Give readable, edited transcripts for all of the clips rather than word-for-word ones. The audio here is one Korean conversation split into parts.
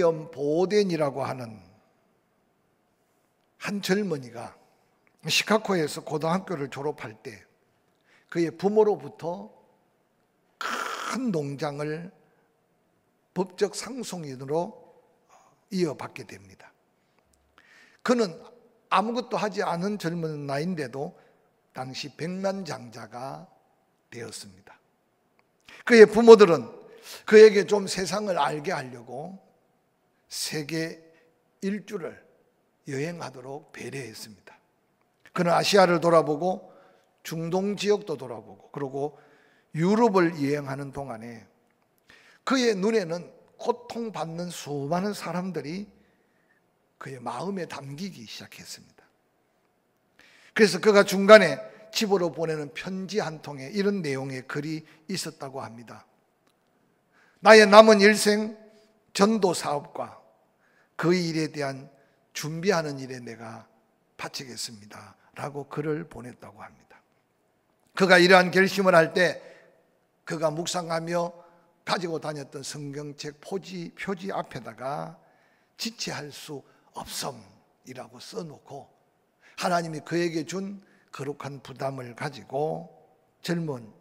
윌리엄 보덴이라고 하는 한 젊은이가 시카고에서 고등학교를 졸업할 때 그의 부모로부터 큰 농장을 법적 상속인으로 이어받게 됩니다. 그는 아무것도 하지 않은 젊은 나이인데도 당시 백만장자가 되었습니다. 그의 부모들은 그에게 좀 세상을 알게 하려고 세계 일주를 여행하도록 배려했습니다. 그는 아시아를 돌아보고 중동 지역도 돌아보고 그리고 유럽을 여행하는 동안에 그의 눈에는 고통받는 수많은 사람들이 그의 마음에 담기기 시작했습니다. 그래서 그가 중간에 집으로 보내는 편지 한 통에 이런 내용의 글이 있었다고 합니다. 나의 남은 일생 전도 사업과 그 일에 대한 준비하는 일에 내가 바치겠습니다 라고 글을 보냈다고 합니다. 그가 이러한 결심을 할 때 그가 묵상하며 가지고 다녔던 성경책 표지 앞에다가 지체할 수 없음이라고 써놓고 하나님이 그에게 준 거룩한 부담을 가지고 젊은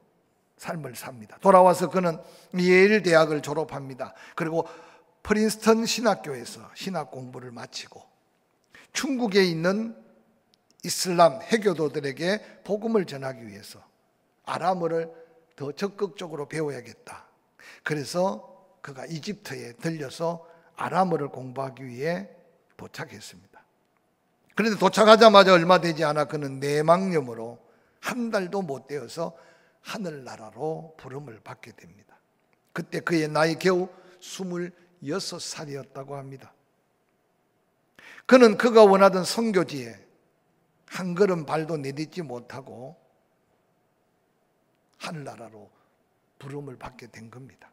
삶을 삽니다. 돌아와서 그는 예일 대학을 졸업합니다. 그리고 프린스턴 신학교에서 신학 공부를 마치고 중국에 있는 이슬람 해교도들에게 복음을 전하기 위해서 아람어를 더 적극적으로 배워야겠다. 그래서 그가 이집트에 들려서 아람어를 공부하기 위해 도착했습니다. 그런데 도착하자마자 얼마 되지 않아 그는 내막염으로 한 달도 못 되어서 하늘나라로 부름을 받게 됩니다. 그때 그의 나이 겨우 26살이었다고 합니다. 그는 그가 원하던 선교지에 한 걸음 발도 내딛지 못하고 하늘나라로 부름을 받게 된 겁니다.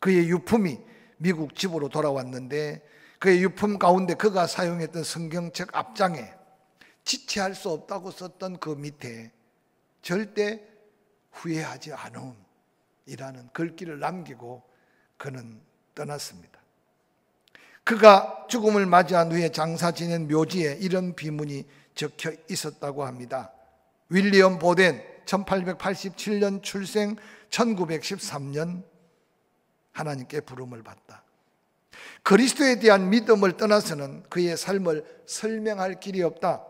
그의 유품이 미국 집으로 돌아왔는데 그의 유품 가운데 그가 사용했던 성경책 앞장에 지체할 수 없다고 썼던 그 밑에 절대 후회하지 않음이라는 글귀를 남기고 그는 떠났습니다. 그가 죽음을 맞이한 후에 장사 지낸 묘지에 이런 비문이 적혀 있었다고 합니다. 윌리엄 보덴 1887년 출생 1913년 하나님께 부름을 받다. 그리스도에 대한 믿음을 떠나서는 그의 삶을 설명할 길이 없다.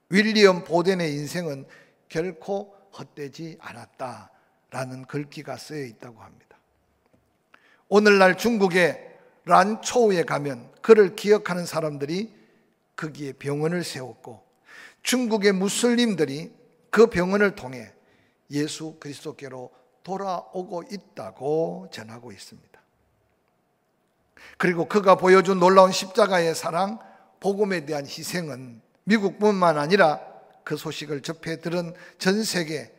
윌리엄 보덴의 인생은 결코 헛되지 않았다라는 글귀가 쓰여 있다고 합니다. 오늘날 중국의 란초우에 가면 그를 기억하는 사람들이 거기에 병원을 세웠고 중국의 무슬림들이 그 병원을 통해 예수 그리스도께로 돌아오고 있다고 전하고 있습니다. 그리고 그가 보여준 놀라운 십자가의 사랑, 복음에 대한 희생은 미국뿐만 아니라 그 소식을 접해 들은 전 세계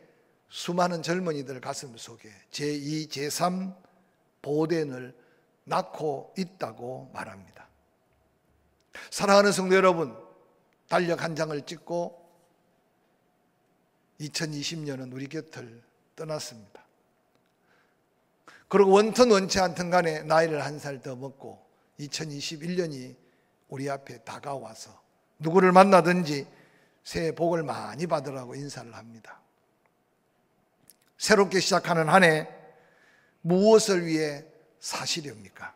수많은 젊은이들 가슴 속에 제2, 제3 보덴을 낳고 있다고 말합니다. 사랑하는 성도 여러분, 달력 한 장을 찍고 2020년은 우리 곁을 떠났습니다. 그리고 원튼 원치 않든 간에 나이를 한 살 더 먹고 2021년이 우리 앞에 다가와서 누구를 만나든지 새해 복을 많이 받으라고 인사를 합니다. 새롭게 시작하는 한 해 무엇을 위해 사시렵니까?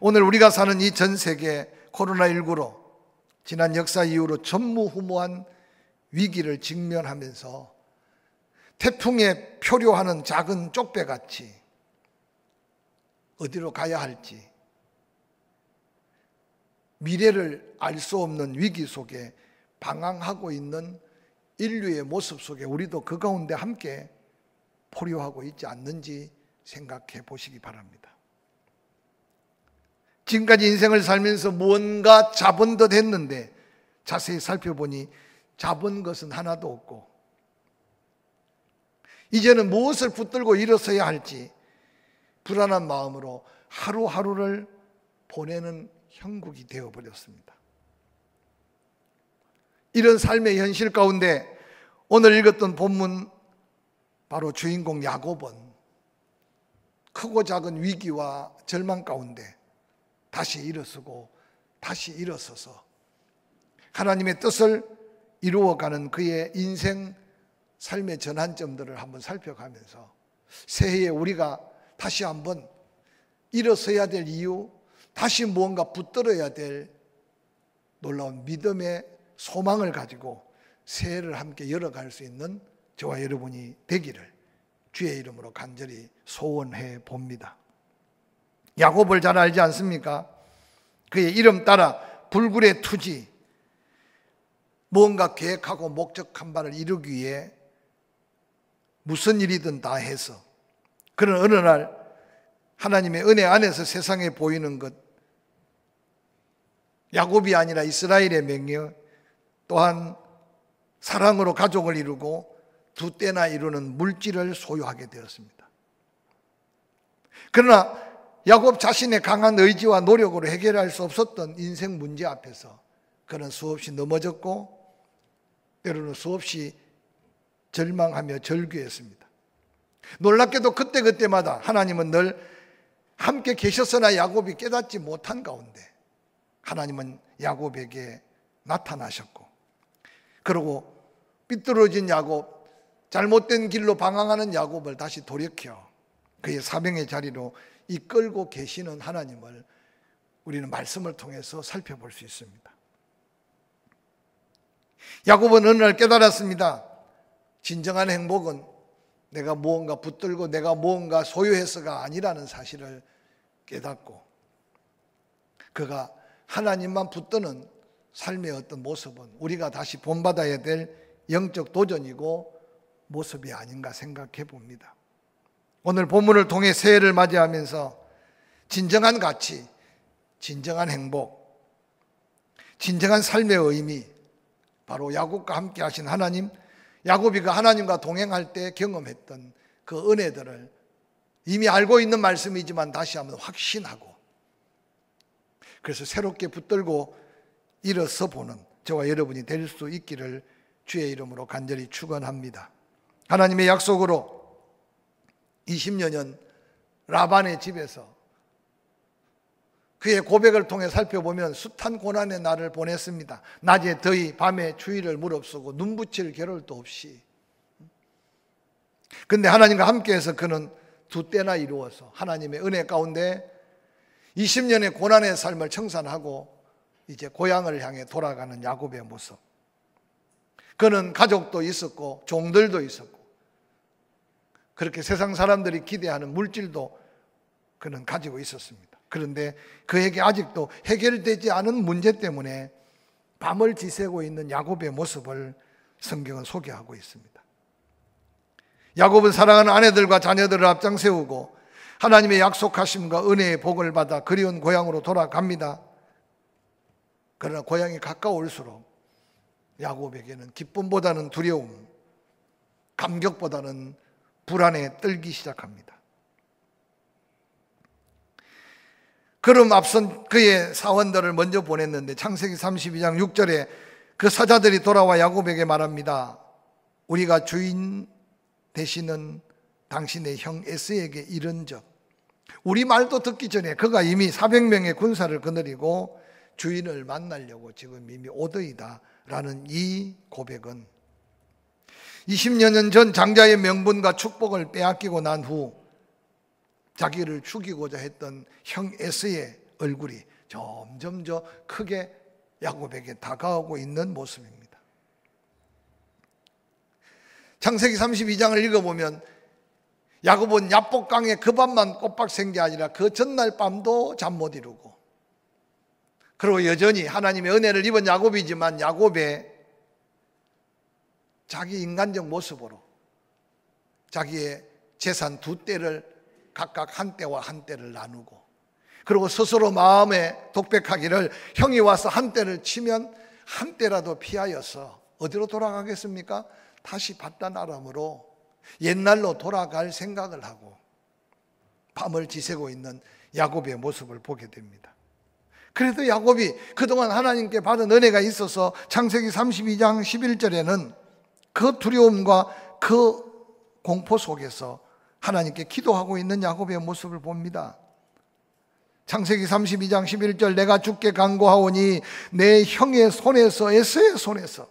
오늘 우리가 사는 이 전 세계 코로나19로 지난 역사 이후로 전무후무한 위기를 직면하면서 태풍에 표류하는 작은 쪽배같이 어디로 가야 할지 미래를 알 수 없는 위기 속에 방황하고 있는 인류의 모습 속에 우리도 그 가운데 함께 포효하고 있지 않는지 생각해 보시기 바랍니다. 지금까지 인생을 살면서 무언가 잡은 듯 했는데 자세히 살펴보니 잡은 것은 하나도 없고 이제는 무엇을 붙들고 일어서야 할지 불안한 마음으로 하루하루를 보내는 형국이 되어버렸습니다. 이런 삶의 현실 가운데 오늘 읽었던 본문 바로 주인공 야곱은 크고 작은 위기와 절망 가운데 다시 일어서고 다시 일어서서 하나님의 뜻을 이루어가는 그의 인생 삶의 전환점들을 한번 살펴가면서 새해에 우리가 다시 한번 일어서야 될 이유, 다시 무언가 붙들어야 될 놀라운 믿음의 소망을 가지고 새해를 함께 열어갈 수 있는 저와 여러분이 되기를 주의 이름으로 간절히 소원해 봅니다. 야곱을 잘 알지 않습니까? 그의 이름 따라 불굴의 투지, 무언가 계획하고 목적한 바를 이루기 위해 무슨 일이든 다 해서 그런 어느 날 하나님의 은혜 안에서 세상에 보이는 것, 야곱이 아니라 이스라엘의 명예, 또한 사랑으로 가족을 이루고 두 때나 이루는 물질을 소유하게 되었습니다. 그러나 야곱 자신의 강한 의지와 노력으로 해결할 수 없었던 인생 문제 앞에서 그는 수없이 넘어졌고 때로는 수없이 절망하며 절규했습니다. 놀랍게도 그때마다 하나님은 늘 함께 계셨으나 야곱이 깨닫지 못한 가운데 하나님은 야곱에게 나타나셨고, 그리고 삐뚤어진 야곱, 잘못된 길로 방황하는 야곱을 다시 돌이켜 그의 사명의 자리로 이끌고 계시는 하나님을 우리는 말씀을 통해서 살펴볼 수 있습니다. 야곱은 어느 날 깨달았습니다. 진정한 행복은 내가 무언가 붙들고 내가 무언가 소유해서가 아니라는 사실을 깨닫고, 그가 하나님만 붙드는 삶의 어떤 모습은 우리가 다시 본받아야 될 영적 도전이고 모습이 아닌가 생각해 봅니다. 오늘 본문을 통해 새해를 맞이하면서 진정한 가치, 진정한 행복, 진정한 삶의 의미, 바로 야곱과 함께 하신 하나님, 야곱이 그 하나님과 동행할 때 경험했던 그 은혜들을 이미 알고 있는 말씀이지만 다시 한번 확신하고, 그래서 새롭게 붙들고 일어서 보는 저와 여러분이 될 수 있기를 주의 이름으로 간절히 축원합니다. 하나님의 약속으로 20여 년 라반의 집에서 그의 고백을 통해 살펴보면 숱한 고난의 날을 보냈습니다. 낮에 더위, 밤에 추위를 무릅쓰고 눈 붙일 겨를도 없이. 그런데 하나님과 함께해서 그는 두 때나 이루어서 하나님의 은혜 가운데 20년의 고난의 삶을 청산하고 이제 고향을 향해 돌아가는 야곱의 모습. 그는 가족도 있었고 종들도 있었고 그렇게 세상 사람들이 기대하는 물질도 그는 가지고 있었습니다. 그런데 그에게 아직도 해결되지 않은 문제 때문에 밤을 지새고 있는 야곱의 모습을 성경은 소개하고 있습니다. 야곱은 사랑하는 아내들과 자녀들을 앞장 세우고 하나님의 약속하심과 은혜의 복을 받아 그리운 고향으로 돌아갑니다. 그러나 고향이 가까울수록 야곱에게는 기쁨보다는 두려움, 감격보다는 불안에 떨기 시작합니다. 그럼 앞선 그의 사원들을 먼저 보냈는데 창세기 32장 6절에 그 사자들이 돌아와 야곱에게 말합니다. 우리가 주인 되시는 당신의 형 에서에게 이른적, 우리 말도 듣기 전에 그가 이미 400명의 군사를 거느리고 주인을 만나려고 지금 이미 오더이다 라는 이 고백은 20여 년 전 장자의 명분과 축복을 빼앗기고 난 후 자기를 죽이고자 했던 형 에서의 얼굴이 점점 더 크게 야곱에게 다가오고 있는 모습입니다. 창세기 32장을 읽어보면 야곱은 야복강에 그 밤만 꼬박 샌 게 아니라 그 전날 밤도 잠 못 이루고, 그리고 여전히 하나님의 은혜를 입은 야곱이지만 야곱의 자기 인간적 모습으로 자기의 재산 두 떼를 각각 한 떼와 한 떼를 나누고, 그리고 스스로 마음에 독백하기를 형이 와서 한 떼를 치면 한 떼라도 피하여서 어디로 돌아가겠습니까? 다시 바단 아람으로 옛날로 돌아갈 생각을 하고 밤을 지새고 있는 야곱의 모습을 보게 됩니다. 그래도 야곱이 그동안 하나님께 받은 은혜가 있어서 창세기 32장 11절에는 그 두려움과 그 공포 속에서 하나님께 기도하고 있는 야곱의 모습을 봅니다. 창세기 32장 11절 내가 주께 간구하오니 내 형의 손에서 에서의 손에서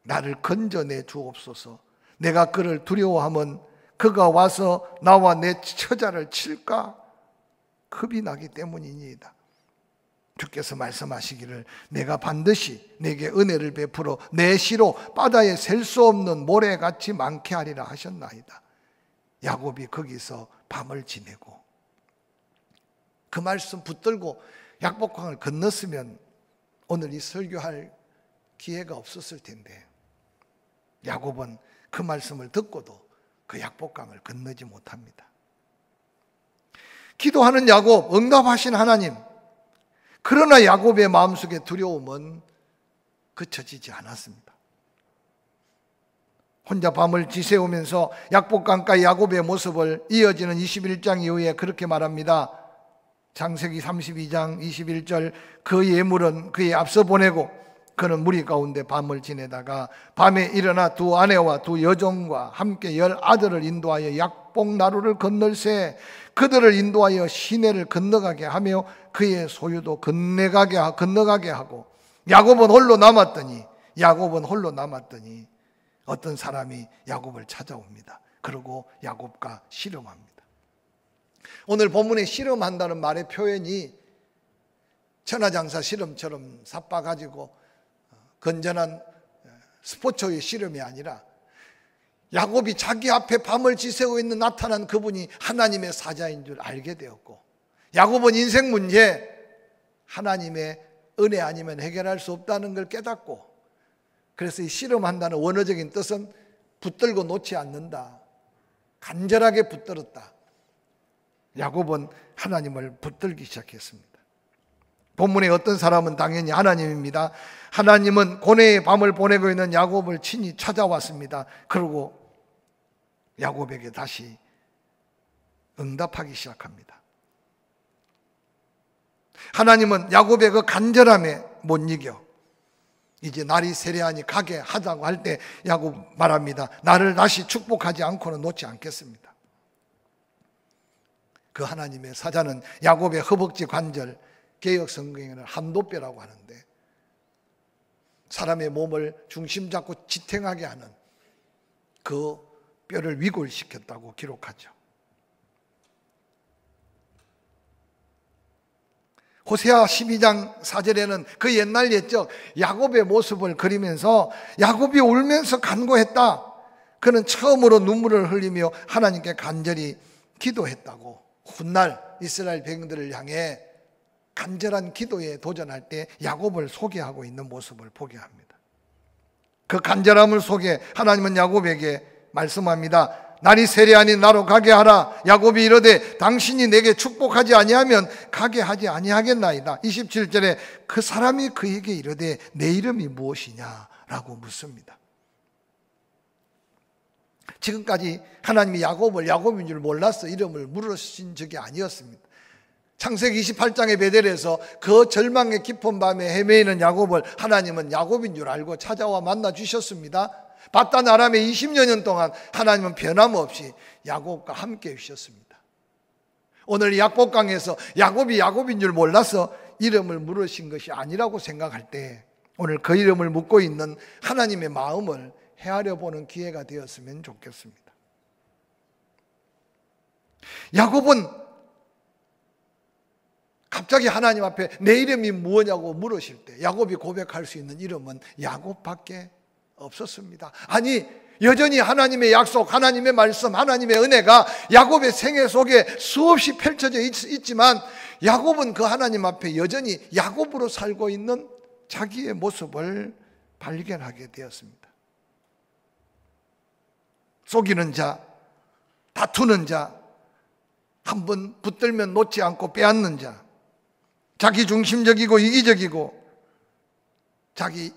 나를 건져내 주옵소서. 내가 그를 두려워하면 그가 와서 나와 내 처자를 칠까 겁이 나기 때문이니이다. 주께서 말씀하시기를 내가 반드시 내게 은혜를 베풀어 내 시로 바다에 셀 수 없는 모래같이 많게 하리라 하셨나이다. 야곱이 거기서 밤을 지내고 그 말씀 붙들고 약복강을 건넜으면 오늘 이 설교할 기회가 없었을 텐데 야곱은 그 말씀을 듣고도 그 약복강을 건너지 못합니다. 기도하는 야곱, 응답하신 하나님. 그러나 야곱의 마음속에 두려움은 그쳐지지 않았습니다. 혼자 밤을 지새우면서 약복강가의 야곱의 모습을 이어지는 21장 이후에 그렇게 말합니다. 창세기 32장 21절 그 예물은 그의 앞서 보내고 그는 무리 가운데 밤을 지내다가 밤에 일어나 두 아내와 두 여종과 함께 10아들을 인도하여 약복나루를 건널새 그들을 인도하여 시내를 건너가게 하며 그의 소유도 건너가게 하고 야곱은 홀로 남았더니 어떤 사람이 야곱을 찾아옵니다. 그리고 야곱과 씨름합니다. 오늘 본문에 씨름한다는 말의 표현이 천하장사 씨름처럼 삿바가지고 건전한 스포츠의 씨름이 아니라 야곱이 자기 앞에 밤을 지새고 있는 나타난 그분이 하나님의 사자인 줄 알게 되었고 야곱은 인생 문제 하나님의 은혜 아니면 해결할 수 없다는 걸 깨닫고 그래서 이 씨름한다는 원어적인 뜻은 붙들고 놓지 않는다. 간절하게 붙들었다. 야곱은 하나님을 붙들기 시작했습니다. 본문에 어떤 사람은 당연히 하나님입니다. 하나님은 고뇌의 밤을 보내고 있는 야곱을 친히 찾아왔습니다. 그리고 야곱에게 다시 응답하기 시작합니다. 하나님은 야곱의 그 간절함에 못 이겨 이제 날이 세려하니 가게 하자고 할 때 야곱 말합니다. 나를 다시 축복하지 않고는 놓지 않겠습니다. 그 하나님의 사자는 야곱의 허벅지 관절, 개역 성경에는 한도뼈라고 하는데 사람의 몸을 중심 잡고 지탱하게 하는 그 뼈를 위골시켰다고 기록하죠. 호세아 12장 4절에는 그 옛날 옛적 야곱의 모습을 그리면서 야곱이 울면서 간구했다. 그는 처음으로 눈물을 흘리며 하나님께 간절히 기도했다고. 훗날 이스라엘 백성들을 향해 간절한 기도에 도전할 때 야곱을 소개하고 있는 모습을 보게 합니다. 그 간절함을 속에 하나님은 야곱에게 말씀합니다. 날이 세려하니 나로 가게 하라. 야곱이 이르되 당신이 내게 축복하지 아니하면 가게 하지 아니하겠나이다. 27절에 그 사람이 그에게 이르되 내 이름이 무엇이냐라고 묻습니다. 지금까지 하나님이 야곱을 야곱인 줄 몰라서 이름을 물으신 적이 아니었습니다. 창세기 28장의 베델에서 그 절망의 깊은 밤에 헤매이는 야곱을 하나님은 야곱인 줄 알고 찾아와 만나 주셨습니다. 바단 아람에 20여 년 동안 하나님은 변함없이 야곱과 함께 해주셨습니다. 오늘 약복강에서 야곱이 야곱인 줄 몰라서 이름을 물으신 것이 아니라고 생각할 때 오늘 그 이름을 묻고 있는 하나님의 마음을 헤아려 보는 기회가 되었으면 좋겠습니다. 야곱은 갑자기 하나님 앞에 내 이름이 무엇냐고 물으실 때 야곱이 고백할 수 있는 이름은 야곱밖에 없었습니다. 아니 여전히 하나님의 약속, 하나님의 말씀, 하나님의 은혜가 야곱의 생애 속에 수없이 펼쳐져 있지만 야곱은 그 하나님 앞에 여전히 야곱으로 살고 있는 자기의 모습을 발견하게 되었습니다. 속이는 자, 다투는 자, 한번 붙들면 놓지 않고 빼앗는 자, 자기 중심적이고 이기적이고 자기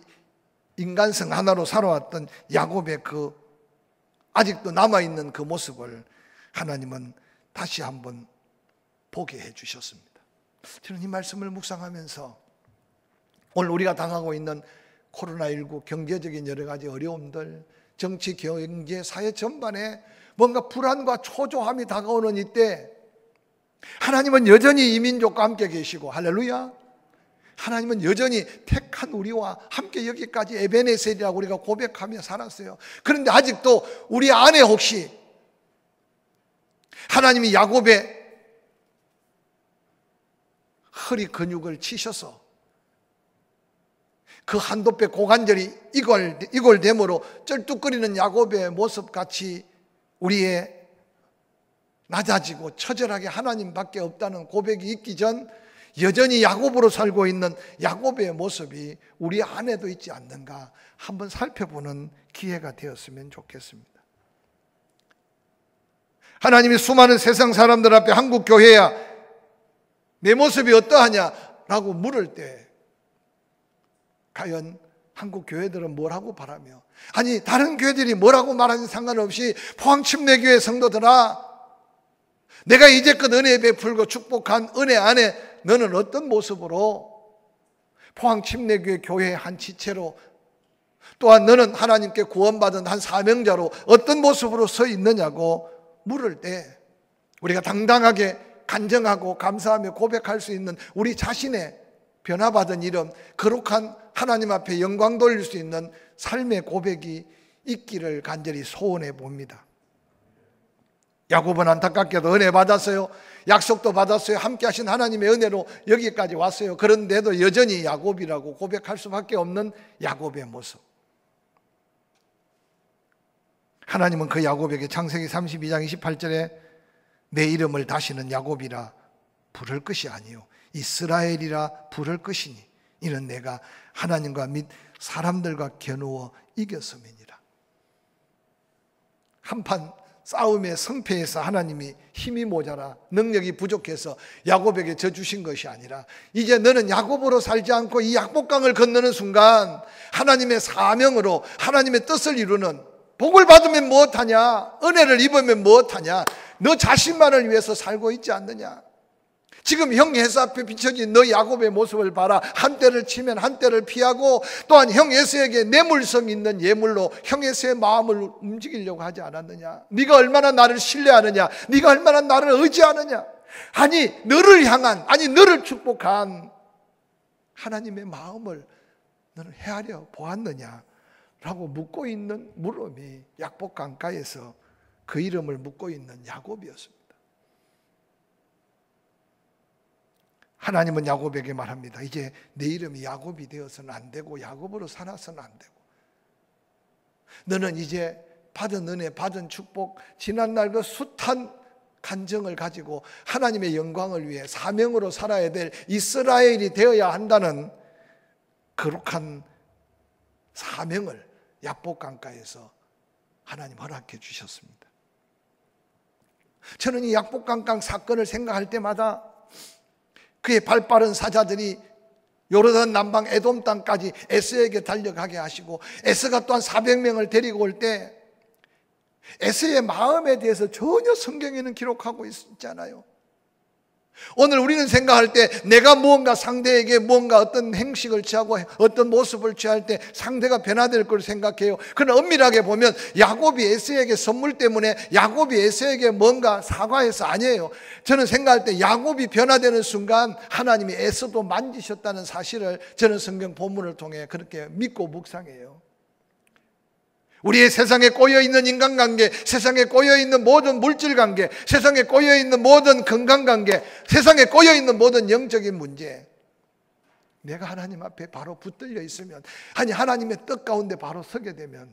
인간성 하나로 살아왔던 야곱의 그 아직도 남아있는 그 모습을 하나님은 다시 한번 보게 해주셨습니다. 저는 이 말씀을 묵상하면서 오늘 우리가 당하고 있는 코로나19 경제적인 여러 가지 어려움들, 정치, 경제, 사회 전반에 뭔가 불안과 초조함이 다가오는 이때 하나님은 여전히 이 민족과 함께 계시고, 할렐루야, 하나님은 여전히 택한 우리와 함께 여기까지 에베네셀이라고 우리가 고백하며 살았어요. 그런데 아직도 우리 안에 혹시 하나님이 야곱의 허리 근육을 치셔서 그 한도뼈 고관절이 이골됨으로 쩔뚝거리는 야곱의 모습같이 우리의 낮아지고 처절하게 하나님밖에 없다는 고백이 있기 전 여전히 야곱으로 살고 있는 야곱의 모습이 우리 안에도 있지 않는가 한번 살펴보는 기회가 되었으면 좋겠습니다. 하나님이 수많은 세상 사람들 앞에 한국 교회야 내 모습이 어떠하냐라고 물을 때 과연 한국 교회들은 뭐라고 바라며, 아니 다른 교회들이 뭐라고 말하는 상관없이 포항침례교회 성도들아, 내가 이제껏 은혜 베풀고 축복한 은혜 안에 너는 어떤 모습으로 포항침례교회 교회의 한 지체로, 또한 너는 하나님께 구원받은 한 사명자로 어떤 모습으로 서 있느냐고 물을 때 우리가 당당하게 간증하고 감사하며 고백할 수 있는 우리 자신의 변화받은 이름, 거룩한 하나님 앞에 영광 돌릴 수 있는 삶의 고백이 있기를 간절히 소원해 봅니다. 야곱은 안타깝게도 은혜 받았어요. 약속도 받았어요. 함께 하신 하나님의 은혜로 여기까지 왔어요. 그런데도 여전히 야곱이라고 고백할 수밖에 없는 야곱의 모습. 하나님은 그 야곱에게 창세기 32장 28절에 내 이름을 다시는 야곱이라 부를 것이 아니요 이스라엘이라 부를 것이니 이는 내가 하나님과 및 사람들과 겨누어 이겼음이니라. 한판 싸움의 성패에서 하나님이 힘이 모자라 능력이 부족해서 야곱에게 져 주신 것이 아니라 이제 너는 야곱으로 살지 않고 이 약복강을 건너는 순간 하나님의 사명으로 하나님의 뜻을 이루는, 복을 받으면 무엇하냐, 은혜를 입으면 무엇하냐, 너 자신만을 위해서 살고 있지 않느냐. 지금 형 에서 앞에 비춰진 너 야곱의 모습을 봐라. 한때를 치면 한때를 피하고, 또한 형 에서에게 내물성 있는 예물로 형 에서의 마음을 움직이려고 하지 않았느냐. 네가 얼마나 나를 신뢰하느냐, 네가 얼마나 나를 의지하느냐, 아니 너를 향한, 아니 너를 축복한 하나님의 마음을 너는 헤아려 보았느냐 라고 묻고 있는 물음이 약복 강가에서 그 이름을 묻고 있는 야곱이었습니다. 하나님은 야곱에게 말합니다. 이제 내 이름이 야곱이 되어서는 안 되고 야곱으로 살아서는 안 되고, 너는 이제 받은 은혜, 받은 축복, 지난날 그 숱한 간증을 가지고 하나님의 영광을 위해 사명으로 살아야 될 이스라엘이 되어야 한다는 거룩한 사명을 약복강가에서 하나님 허락해 주셨습니다. 저는 이 약복강강 사건을 생각할 때마다 그의 발빠른 사자들이 요르단 남방 에돔 땅까지 에스에게 달려가게 하시고, 에스가 또한 400명을 데리고 올 때 에스의 마음에 대해서 전혀 성경에는 기록하고 있잖아요. 오늘 우리는 생각할 때 내가 무언가 상대에게 무언가 어떤 행식을 취하고 어떤 모습을 취할 때 상대가 변화될 걸 생각해요. 그러나 엄밀하게 보면 야곱이 에서에게 선물 때문에 야곱이 에서에게 뭔가 사과해서 아니에요. 저는 생각할 때 야곱이 변화되는 순간 하나님이 에서도 만지셨다는 사실을 저는 성경 본문을 통해 그렇게 믿고 묵상해요. 우리의 세상에 꼬여있는 인간관계, 세상에 꼬여있는 모든 물질관계, 세상에 꼬여있는 모든 건강관계, 세상에 꼬여있는 모든 영적인 문제, 내가 하나님 앞에 바로 붙들려 있으면, 아니 하나님의 뜻 가운데 바로 서게 되면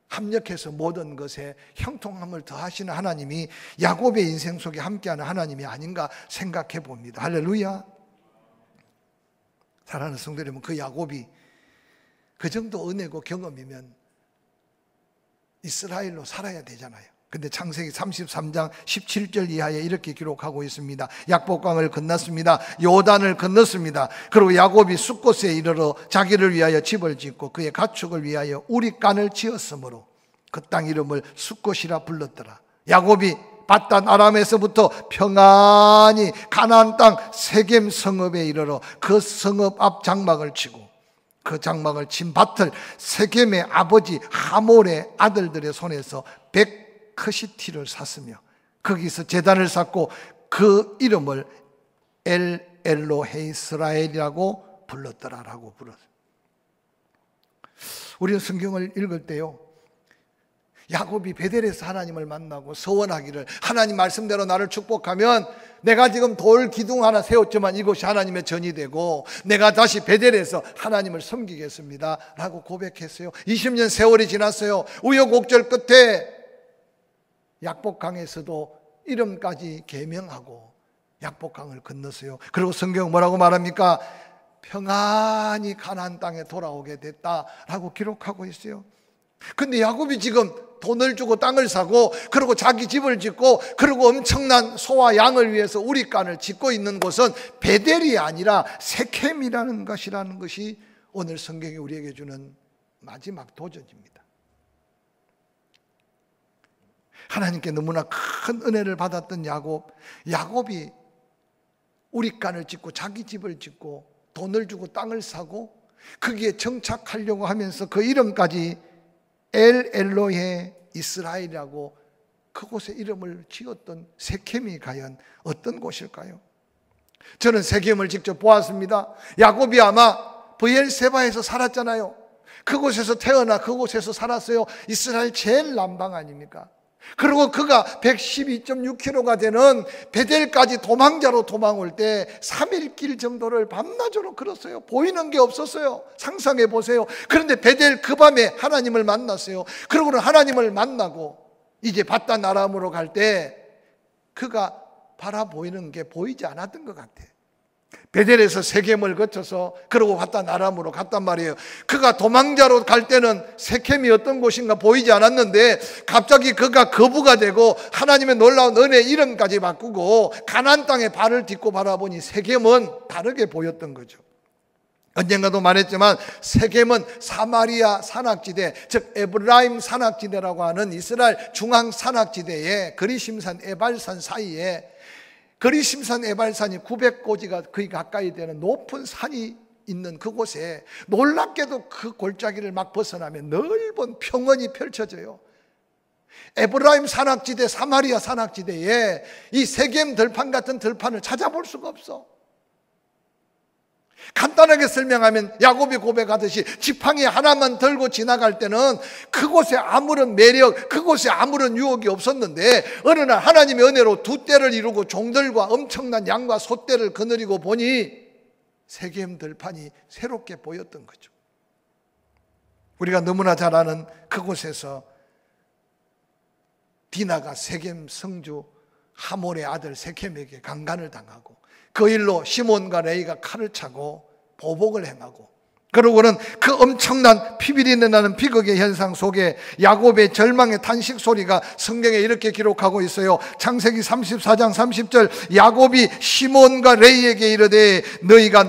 합력해서 모든 것에 형통함을 더하시는 하나님이 야곱의 인생 속에 함께하는 하나님이 아닌가 생각해 봅니다. 할렐루야. 사랑하는 성도 여러분, 그 야곱이 그 정도 은혜고 경험이면 이스라엘로 살아야 되잖아요. 근데 창세기 33장 17절 이하에 이렇게 기록하고 있습니다. 약복강을 건넜습니다. 요단을 건넜습니다. 그리고 야곱이 숫곳에 이르러 자기를 위하여 집을 짓고 그의 가축을 위하여 우리간을 지었으므로 그 땅 이름을 숫곳이라 불렀더라. 야곱이 밧단 아람에서부터 평안히 가나안 땅 세겜 성읍에 이르러 그 성읍 앞 장막을 치고 그 장막을 친 밭을 세겜의 아버지 하몰의 아들들의 손에서 100커시티를 샀으며 거기서 제단을 쌓고 그 이름을 엘 엘로헤 이스라엘이라고 불렀더라라고 불렀어요. 우리는 성경을 읽을 때요, 야곱이 베델에서 하나님을 만나고 서원하기를, 하나님 말씀대로 나를 축복하면 내가 지금 돌 기둥 하나 세웠지만 이곳이 하나님의 전이 되고 내가 다시 베델에서 하나님을 섬기겠습니다 라고 고백했어요. 20년 세월이 지났어요. 우여곡절 끝에 약복강에서도 이름까지 계명하고 약복강을 건넜어요. 그리고 성경 뭐라고 말합니까? 평안히 가나안 땅에 돌아오게 됐다라고 기록하고 있어요. 근데 야곱이 지금 돈을 주고 땅을 사고 그리고 자기 집을 짓고 그리고 엄청난 소와 양을 위해서 우리간을 짓고 있는 곳은 베델이 아니라 세켐이라는 것이라는 것이 오늘 성경이 우리에게 주는 마지막 도전입니다. 하나님께 너무나 큰 은혜를 받았던 야곱이 우리간을 짓고 자기 집을 짓고 돈을 주고 땅을 사고 거기에 정착하려고 하면서 그 이름까지 엘 엘로헤 이스라엘이라고 그곳에 이름을 지었던 세켐이 과연 어떤 곳일까요? 저는 세켐을 직접 보았습니다. 야곱이 아마 브엘세바에서 살았잖아요. 그곳에서 태어나 그곳에서 살았어요. 이스라엘 제일 남방 아닙니까? 그리고 그가 112.6km가 되는 베델까지 도망자로 도망올 때 3일 길 정도를 밤낮으로 걸었어요. 보이는 게 없었어요. 상상해 보세요. 그런데 베델 그 밤에 하나님을 만났어요. 그러고는 하나님을 만나고 이제 바단 아람으로 갈 때 그가 바라보이는 게 보이지 않았던 것 같아. 베델에서 세겜을 거쳐서 그러고 바단 아람으로 갔단 말이에요. 그가 도망자로 갈 때는 세켐이 어떤 곳인가 보이지 않았는데 갑자기 그가 거부가 되고 하나님의 놀라운 은혜 이름까지 바꾸고 가나안 땅에 발을 딛고 바라보니 세겜은 다르게 보였던 거죠. 언젠가도 말했지만 세겜은 사마리아 산악지대, 즉 에브라임 산악지대라고 하는 이스라엘 중앙 산악지대에 그리심산 에발산 사이에, 그리심산 에발산이 900고지가 거의 가까이 되는 높은 산이 있는 그곳에 놀랍게도 그 골짜기를 막 벗어나면 넓은 평원이 펼쳐져요. 에브라임 산악지대, 사마리아 산악지대에 이 세겜 들판 같은 들판을 찾아볼 수가 없어. 간단하게 설명하면 야곱이 고백하듯이 지팡이 하나만 들고 지나갈 때는 그곳에 아무런 매력, 그곳에 아무런 유혹이 없었는데 어느 날 하나님의 은혜로 두 떼를 이루고 종들과 엄청난 양과 소떼를 거느리고 보니 세겜 들판이 새롭게 보였던 거죠. 우리가 너무나 잘 아는 그곳에서 디나가 세겜 성주 하몰의 아들 세켐에게 강간을 당하고 그 일로 시몬과 레이가 칼을 차고 보복을 행하고 그러고는 그 엄청난 피비린내 나는 비극의 현상 속에 야곱의 절망의 탄식 소리가 성경에 이렇게 기록하고 있어요. 창세기 34장 30절 야곱이 시몬과 레이에게 이르되 너희가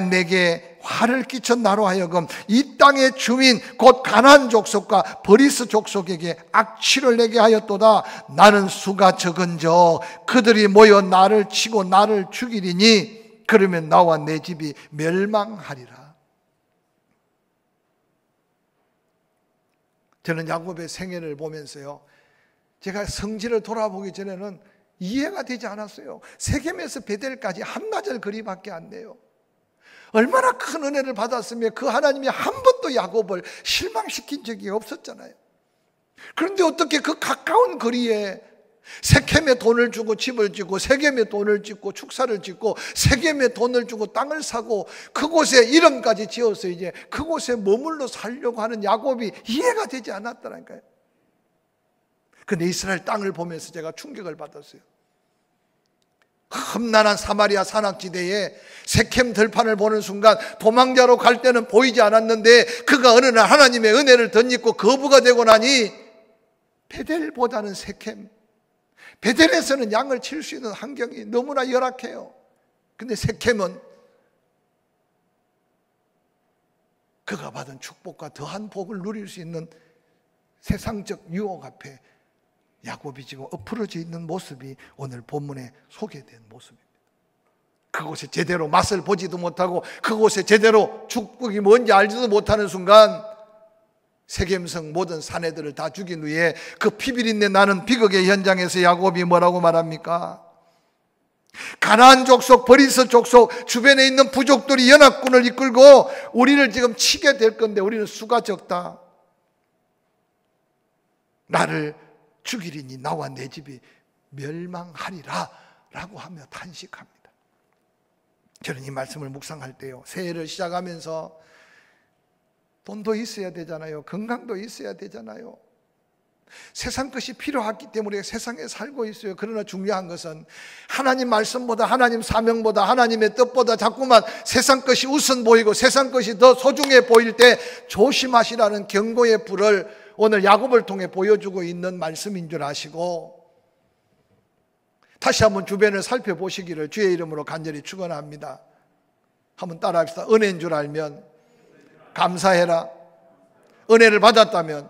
내게 화를 끼쳐 나로 하여금 이 땅의 주민 곧 가나안 족속과 버리스 족속에게 악취를 내게 하였도다. 나는 수가 적은저 그들이 모여 나를 치고 나를 죽이리니 그러면 나와 내 집이 멸망하리라. 저는 야곱의 생애를 보면서요, 제가 성지를 돌아보기 전에는 이해가 되지 않았어요. 세겜에서 베델까지 한나절 거리밖에 안 돼요. 얼마나 큰 은혜를 받았으며 그 하나님이 한 번도 야곱을 실망시킨 적이 없었잖아요. 그런데 어떻게 그 가까운 거리에 세켐에 돈을 주고 집을 짓고 세겜에 돈을 짓고 축사를 짓고 세겜에 돈을 주고 땅을 사고 그곳에 이름까지 지어서 이제 그곳에 머물러 살려고 하는 야곱이 이해가 되지 않았다니까요. 근데 이스라엘 땅을 보면서 제가 충격을 받았어요. 험난한 사마리아 산악지대에 세켐 들판을 보는 순간 도망자로 갈 때는 보이지 않았는데 그가 어느 날 하나님의 은혜를 덧입고 거부가 되고 나니 베델보다는 세켐, 베델에서는 양을 칠 수 있는 환경이 너무나 열악해요. 근데 세켐은 그가 받은 축복과 더한 복을 누릴 수 있는 세상적 유혹 앞에 야곱이 지금 엎으러져 있는 모습이 오늘 본문에 소개된 모습입니다. 그곳에 제대로 맛을 보지도 못하고 그곳에 제대로 축복이 뭔지 알지도 못하는 순간 세겜성 모든 사내들을 다 죽인 후에 그 피비린내 나는 비극의 현장에서 야곱이 뭐라고 말합니까? 가나안 족속, 버리스 족속, 주변에 있는 부족들이 연합군을 이끌고 우리를 지금 치게 될 건데 우리는 수가 적다. 나를 죽이리니 나와 내 집이 멸망하리라 라고 하며 탄식합니다. 저는 이 말씀을 묵상할 때요, 새해를 시작하면서 돈도 있어야 되잖아요. 건강도 있어야 되잖아요. 세상 것이 필요하기 때문에 세상에 살고 있어요. 그러나 중요한 것은 하나님 말씀보다, 하나님 사명보다, 하나님의 뜻보다 자꾸만 세상 것이 우선 보이고 세상 것이 더 소중해 보일 때 조심하시라는 경고의 불을 오늘 야곱을 통해 보여주고 있는 말씀인 줄 아시고, 다시 한번 주변을 살펴보시기를 주의 이름으로 간절히 축원합니다. 한번 따라합시다. 은혜인 줄 알면 감사해라. 은혜를 받았다면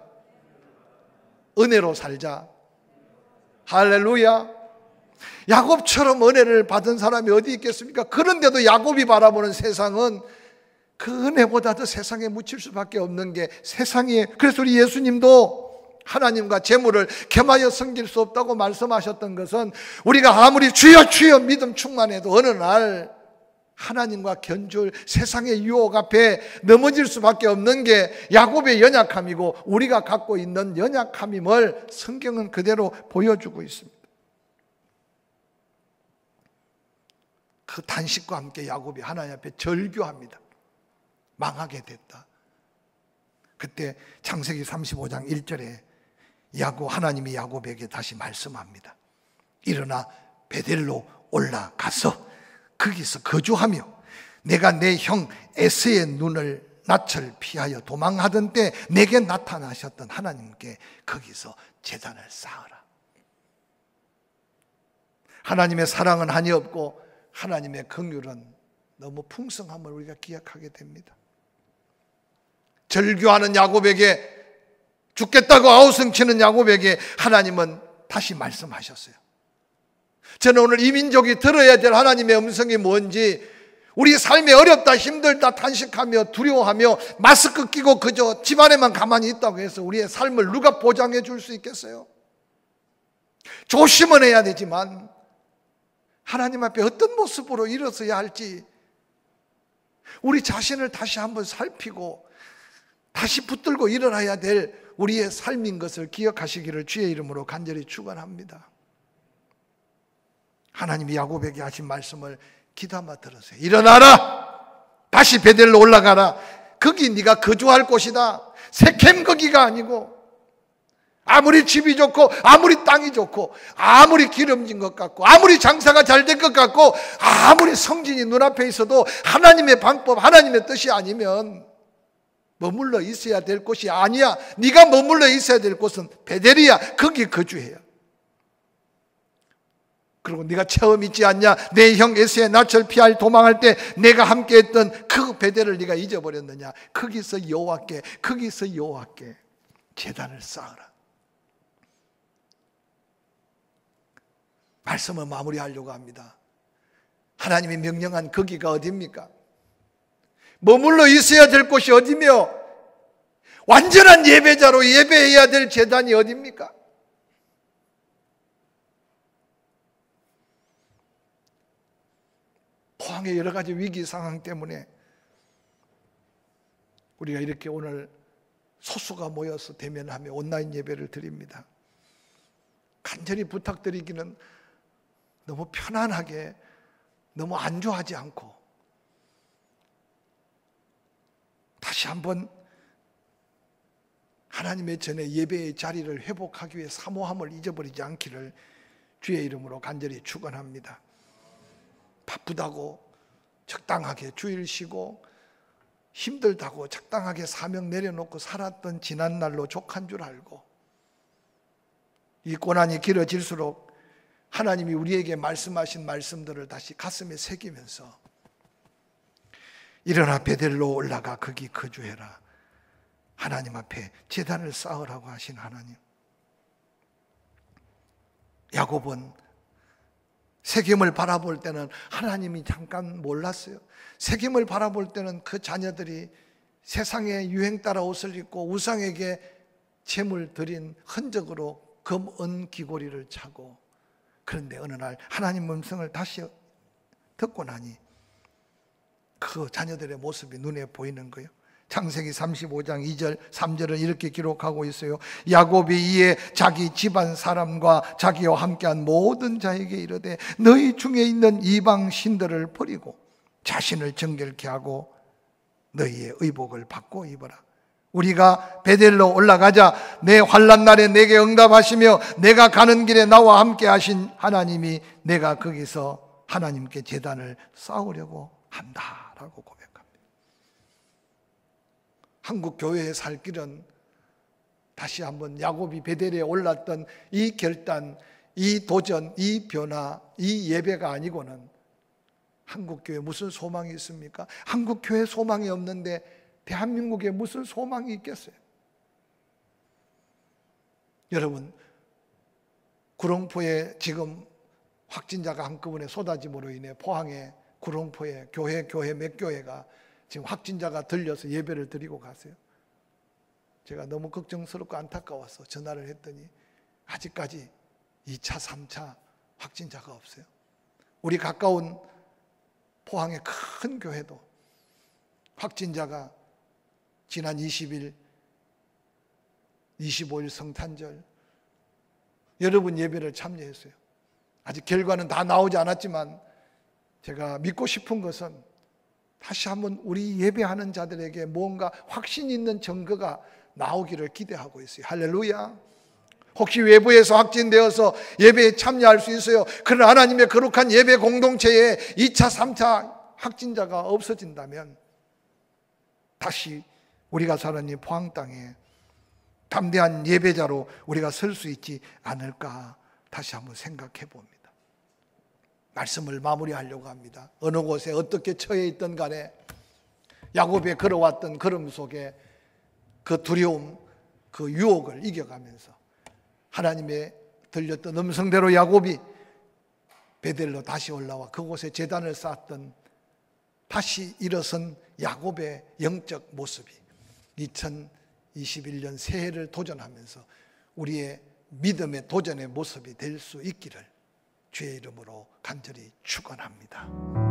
은혜로 살자. 할렐루야. 야곱처럼 은혜를 받은 사람이 어디 있겠습니까? 그런데도 야곱이 바라보는 세상은 그 은혜보다 더 세상에 묻힐 수밖에 없는 게 세상이에요. 그래서 우리 예수님도 하나님과 재물을 겸하여 섬길 수 없다고 말씀하셨던 것은 우리가 아무리 주여 주여 믿음 충만해도 어느 날 하나님과 견줄 세상의 유혹 앞에 넘어질 수밖에 없는 게 야곱의 연약함이고 우리가 갖고 있는 연약함임을 성경은 그대로 보여주고 있습니다. 그 단식과 함께 야곱이 하나님 앞에 절규합니다. 망하게 됐다. 그때 창세기 35장 1절에 하나님이 야곱에게 다시 말씀합니다. 일어나 베델로 올라가서 거기서 거주하며 내가 내 형 에서의 눈을 낯을 피하여 도망하던 때 내게 나타나셨던 하나님께 거기서 제단을 쌓으라. 하나님의 사랑은 한이 없고 하나님의 긍휼은 너무 풍성함을 우리가 기억하게 됩니다. 절규하는 야곱에게, 죽겠다고 아우성치는 야곱에게 하나님은 다시 말씀하셨어요. 저는 오늘 이 민족이 들어야 될 하나님의 음성이 뭔지, 우리 삶이 어렵다, 힘들다, 탄식하며 두려워하며 마스크 끼고 그저 집안에만 가만히 있다고 해서 우리의 삶을 누가 보장해 줄 수 있겠어요? 조심은 해야 되지만 하나님 앞에 어떤 모습으로 일어서야 할지 우리 자신을 다시 한번 살피고 다시 붙들고 일어나야 될 우리의 삶인 것을 기억하시기를 주의 이름으로 간절히 축원합니다. 하나님이 야곱에게 하신 말씀을 귀담아 들으세요. 일어나라. 다시 베델로 올라가라. 거기 네가 거주할 곳이다. 세겜 거기가 아니고, 아무리 집이 좋고 아무리 땅이 좋고 아무리 기름진 것 같고 아무리 장사가 잘 될 것 같고 아무리 성진이 눈앞에 있어도 하나님의 방법, 하나님의 뜻이 아니면 머물러 있어야 될 곳이 아니야. 네가 머물러 있어야 될 곳은 베델이야. 거기 거주해요. 그리고 네가 처음 있지 않냐? 내 형 에서의 낯을 피할 도망할 때 내가 함께했던 그 베델을 네가 잊어버렸느냐? 거기서 여호와께 제단을 쌓으라. 말씀을 마무리하려고 합니다. 하나님이 명령한 거기가 어디입니까? 머물러 있어야 될 곳이 어디며 완전한 예배자로 예배해야 될 제단이 어디입니까? 포항의 여러 가지 위기 상황 때문에 우리가 이렇게 오늘 소수가 모여서 대면하며 온라인 예배를 드립니다. 간절히 부탁드리기는 너무 편안하게, 너무 안주하지 않고 다시 한번 하나님의 전에 예배의 자리를 회복하기 위해 사모함을 잊어버리지 않기를 주의 이름으로 간절히 축원합니다. 바쁘다고 적당하게 주일 쉬고 힘들다고 적당하게 사명 내려놓고 살았던 지난날로 족한 줄 알고 이 고난이 길어질수록 하나님이 우리에게 말씀하신 말씀들을 다시 가슴에 새기면서 일어나 베델로 올라가 거기 거주해라. 하나님 앞에 제단을 쌓으라고 하신 하나님. 야곱은 세겜을 바라볼 때는 하나님이 잠깐 몰랐어요. 세겜을 바라볼 때는 그 자녀들이 세상의 유행 따라 옷을 입고 우상에게 제물 드린 흔적으로 금, 은 귀고리를 차고, 그런데 어느 날 하나님 음성을 다시 듣고 나니 그 자녀들의 모습이 눈에 보이는 거예요. 창세기 35장 2절 3절은 이렇게 기록하고 있어요. 야곱이 이에 자기 집안 사람과 자기와 함께한 모든 자에게 이르되 너희 중에 있는 이방 신들을 버리고 자신을 정결케 하고 너희의 의복을 받고 입어라. 우리가 베델로 올라가자. 내 환난 날에 내게 응답하시며 내가 가는 길에 나와 함께 하신 하나님이 내가 거기서 하나님께 제단을 쌓으려고 한다라고 고백합니다. 한국 교회의 살 길은 다시 한번 야곱이 베델에 올랐던 이 결단, 이 도전, 이 변화, 이 예배가 아니고는 한국 교회에 무슨 소망이 있습니까? 한국 교회에 소망이 없는데 대한민국에 무슨 소망이 있겠어요? 여러분, 구롱포에 지금 확진자가 한꺼번에 쏟아짐으로 인해 포항에 구롱포에 교회 몇 교회가 지금 확진자가 들려서 예배를 드리고 가세요. 제가 너무 걱정스럽고 안타까워서 전화를 했더니 아직까지 2차, 3차 확진자가 없어요. 우리 가까운 포항의 큰 교회도 확진자가 지난 20일, 25일 성탄절 여러분 예배를 참여했어요. 아직 결과는 다 나오지 않았지만 제가 믿고 싶은 것은 다시 한번 우리 예배하는 자들에게 뭔가 확신 있는 증거가 나오기를 기대하고 있어요. 할렐루야. 혹시 외부에서 확진되어서 예배에 참여할 수 있어요. 그러나 하나님의 거룩한 예배 공동체에 2차, 3차 확진자가 없어진다면 다시 우리가 사는 이 포항 땅에 담대한 예배자로 우리가 설 수 있지 않을까 다시 한번 생각해 봅니다. 말씀을 마무리하려고 합니다. 어느 곳에 어떻게 처해 있던 간에 야곱의 걸어왔던 걸음 속에 그 두려움, 그 유혹을 이겨가면서 하나님의 들렸던 음성대로 야곱이 베델로 다시 올라와 그곳에 제단을 쌓았던 다시 일어선 야곱의 영적 모습이 2021년 새해를 도전하면서 우리의 믿음의 도전의 모습이 될 수 있기를 주의 이름으로 간절히 축원합니다.